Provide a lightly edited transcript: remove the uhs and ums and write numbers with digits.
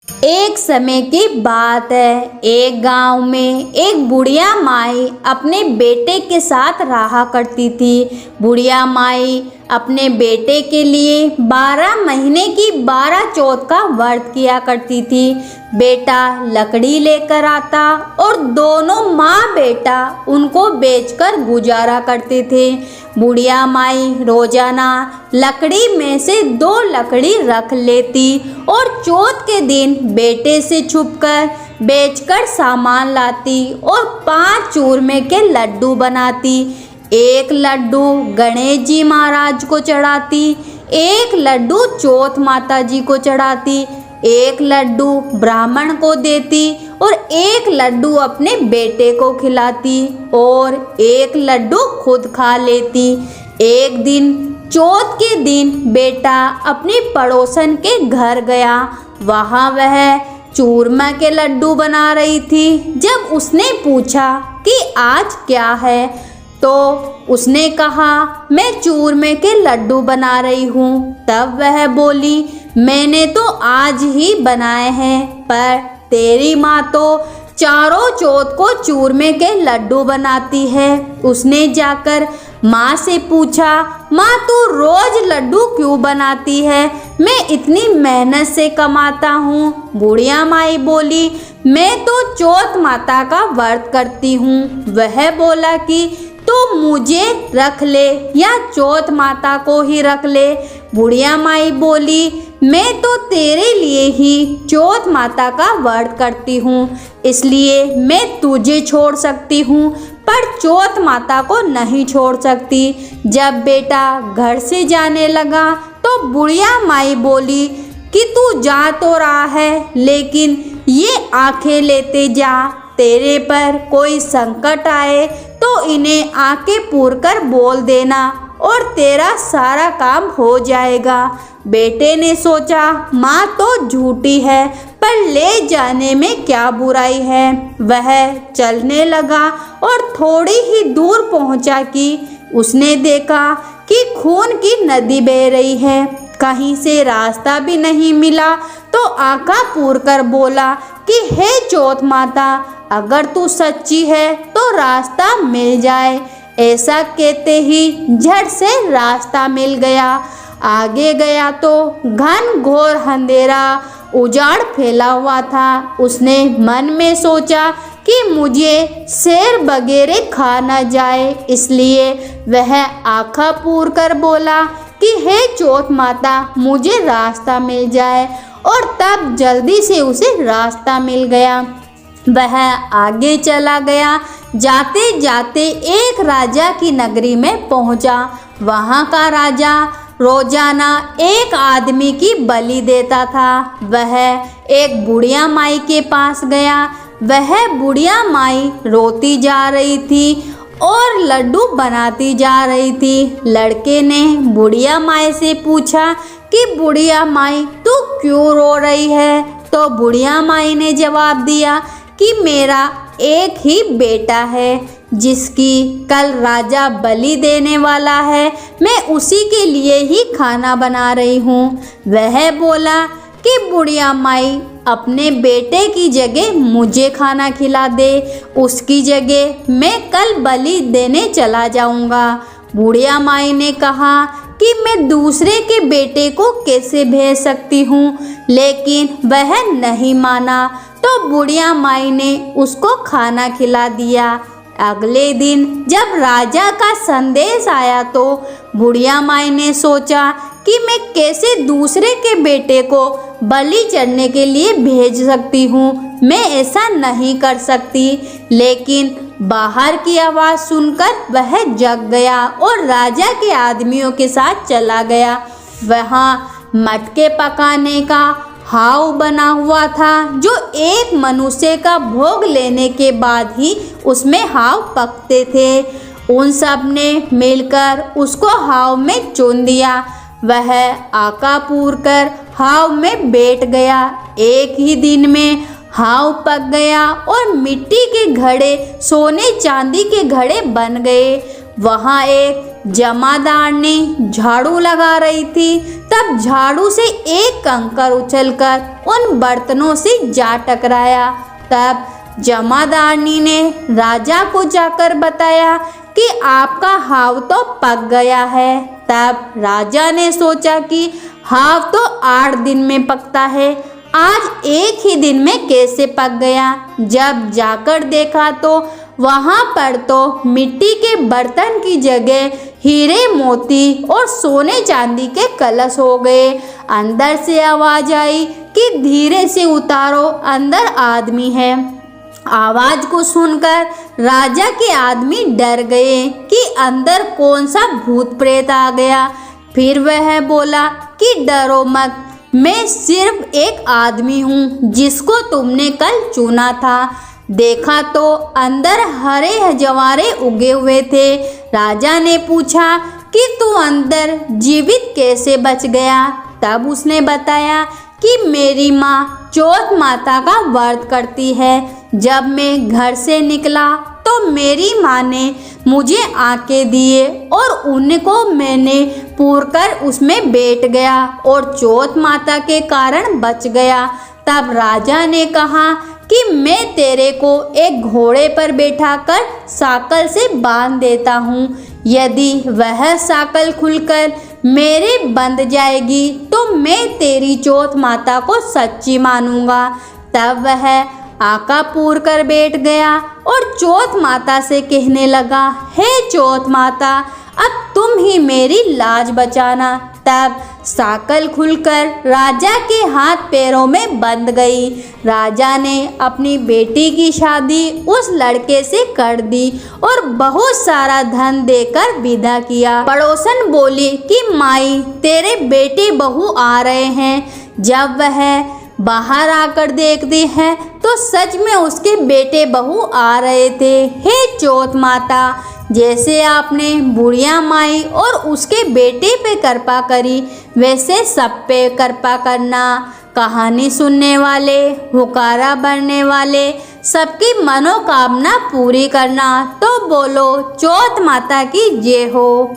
एक समय की बात है, एक गांव में एक बुढ़िया माई अपने बेटे के साथ रहा करती थी। बुढ़िया माई अपने बेटे के लिए 12 महीने की 12 चौथ का व्रत किया करती थी। बेटा लकड़ी लेकर आता और दोनों माँ बेटा उनको बेचकर गुजारा करते थे। बुढ़िया माई रोजाना लकड़ी में से 2 लकड़ी रख लेती और चौथ के दिन बेटे से छुपकर बेचकर सामान लाती और 5 चूरमे के लड्डू बनाती। एक लड्डू गणेश जी महाराज को चढ़ाती, एक लड्डू चौथ माता जी को चढ़ाती, एक लड्डू ब्राह्मण को देती और एक लड्डू अपने बेटे को खिलाती और एक लड्डू खुद खा लेती। एक दिन चौथ के दिन बेटा अपनी पड़ोसन के घर गया। वहाँ वह चूरमा के लड्डू बना रही थी। जब उसने पूछा कि आज क्या है, तो उसने कहा मैं चूरमे के लड्डू बना रही हूँ। तब वह बोली मैंने तो आज ही बनाए हैं, पर तेरी माँ तो चारों चौथ को चूरमे के लड्डू बनाती है। उसने जाकर माँ से पूछा, माँ तू रोज लड्डू क्यों बनाती है? मैं इतनी मेहनत से कमाता हूँ। बुढ़िया माई बोली मैं तो चौथ माता का व्रत करती हूँ। वह बोला कि तो मुझे रख ले या चौथ माता को ही रख ले। बुढ़िया माई बोली मैं तो तेरे लिए ही चौथ माता का व्रत करती हूँ, इसलिए मैं तुझे छोड़ सकती हूँ पर चौथ माता को नहीं छोड़ सकती। जब बेटा घर से जाने लगा तो बुढ़िया माई बोली कि तू जा तो रहा है, लेकिन ये आंखें लेते जा। तेरे पर कोई संकट आए तो इन्हें आंखें पूर कर बोल देना और तेरा सारा काम हो जाएगा। बेटे ने सोचा माँ तो झूठी है, पर ले जाने में क्या बुराई है। वह चलने लगा और थोड़ी ही दूर पहुँचा कि उसने देखा कि खून की नदी बह रही है। कहीं से रास्ता भी नहीं मिला तो आंखें पूर कर बोला कि हे चौथ माता, अगर तू सच्ची है तो रास्ता मिल जाए। ऐसा कहते ही झट से रास्ता मिल गया। आगे गया तो घन घोर अंधेरा उजाड़ फैला हुआ था। उसने मन में सोचा कि मुझे शेर वगैरह खा न जाए, इसलिए वह आँखें पूर कर बोला कि हे चौथ माता मुझे रास्ता मिल जाए, और तब जल्दी से उसे रास्ता मिल गया। वह आगे चला गया। जाते जाते एक राजा की नगरी में पहुंचा। वहां का राजा रोजाना एक आदमी की बलि देता था। वह एक बुढ़िया माई के पास गया। वह बुढ़िया माई रोती जा रही थी और लड्डू बनाती जा रही थी। लड़के ने बुढ़िया माई से पूछा कि बुढ़िया माई तू क्यों रो रही है? तो बुढ़िया माई ने जवाब दिया कि मेरा एक ही बेटा है जिसकी कल राजा बलि देने वाला है। मैं उसी के लिए ही खाना बना रही हूँ। वह बोला कि बुढ़िया माई अपने बेटे की जगह मुझे खाना खिला दे, उसकी जगह मैं कल बलि देने चला जाऊँगा। बुढ़िया माई ने कहा कि मैं दूसरे के बेटे को कैसे भेज सकती हूँ, लेकिन वह नहीं माना। तो बुढ़िया माई ने उसको खाना खिला दिया। अगले दिन जब राजा का संदेश आया तो बुढ़िया माई ने सोचा कि मैं कैसे दूसरे के बेटे को बलि चढ़ने के लिए भेज सकती हूँ। मैं ऐसा नहीं कर सकती। लेकिन बाहर की आवाज़ सुनकर वह जग गया और राजा के आदमियों के साथ चला गया। वहाँ मटके पकाने का हाव बना हुआ था, जो एक मनुष्य का भोग लेने के बाद ही उसमें हाव पकते थे। उन सब ने मिलकर उसको हाव में चुन दिया। वह आका पूर कर हाव में बैठ गया। एक ही दिन में हाव पक गया और मिट्टी के घड़े सोने चांदी के घड़े बन गए। वहाँ एक जमादार ने झाड़ू लगा रही थी, तब झाड़ू से एक कंकर उछलकर उन बर्तनों से जा टकराया। तब जमादारनी ने राजा को जाकर बताया कि आपका हाव तो पक गया है। तब राजा ने सोचा कि हाव तो 8 दिन में पकता है, आज एक ही दिन में कैसे पक गया। जब जाकर देखा तो वहाँ पर तो मिट्टी के बर्तन की जगह हीरे मोती और सोने चांदी के कलश हो गए। अंदर से आवाज आई कि धीरे से उतारो, अंदर आदमी है। आवाज को सुनकर राजा के आदमी डर गए कि अंदर कौन सा भूत प्रेत आ गया। फिर वह बोला कि डरो मत, मैं सिर्फ एक आदमी हूँ जिसको तुमने कल चुना था। देखा तो अंदर हरे जवारे उगे हुए थे। राजा ने पूछा कि तू अंदर जीवित कैसे बच गया। तब उसने बताया कि मेरी माँ चौथ माता का व्रत करती है। जब मैं घर से निकला तो मेरी माँ ने मुझे आके दिए और उनको मैंने पूरकर उसमें बैठ गया और चौथ माता के कारण बच गया। तब राजा ने कहा कि मैं तेरे को एक घोड़े पर बैठाकर साकल से बांध देता हूँ। यदि वह साकल खुलकर मेरे बंध जाएगी तो मैं तेरी चौथ माता को सच्ची मानूंगा। तब वह आका पूर कर बैठ गया और चौथ माता से कहने लगा, हे चौथ माता, अब तुम ही मेरी लाज बचाना। तब साकल खुलकर राजा के हाथ पैरों में बंध गई। राजा ने अपनी बेटी की शादी उस लड़के से कर दी और बहुत सारा धन देकर विदा किया। पड़ोसन बोली कि माई, तेरे बेटे बहू आ रहे हैं। जब वह बाहर आकर देखती है तो सच में उसके बेटे बहू आ रहे थे। हे चौथ माता, जैसे आपने बुढ़िया माई और उसके बेटे पे कृपा करी वैसे सब पे कृपा करना। कहानी सुनने वाले, हुकारा भरने वाले सबकी मनोकामना पूरी करना। तो बोलो चौथ माता की जय हो।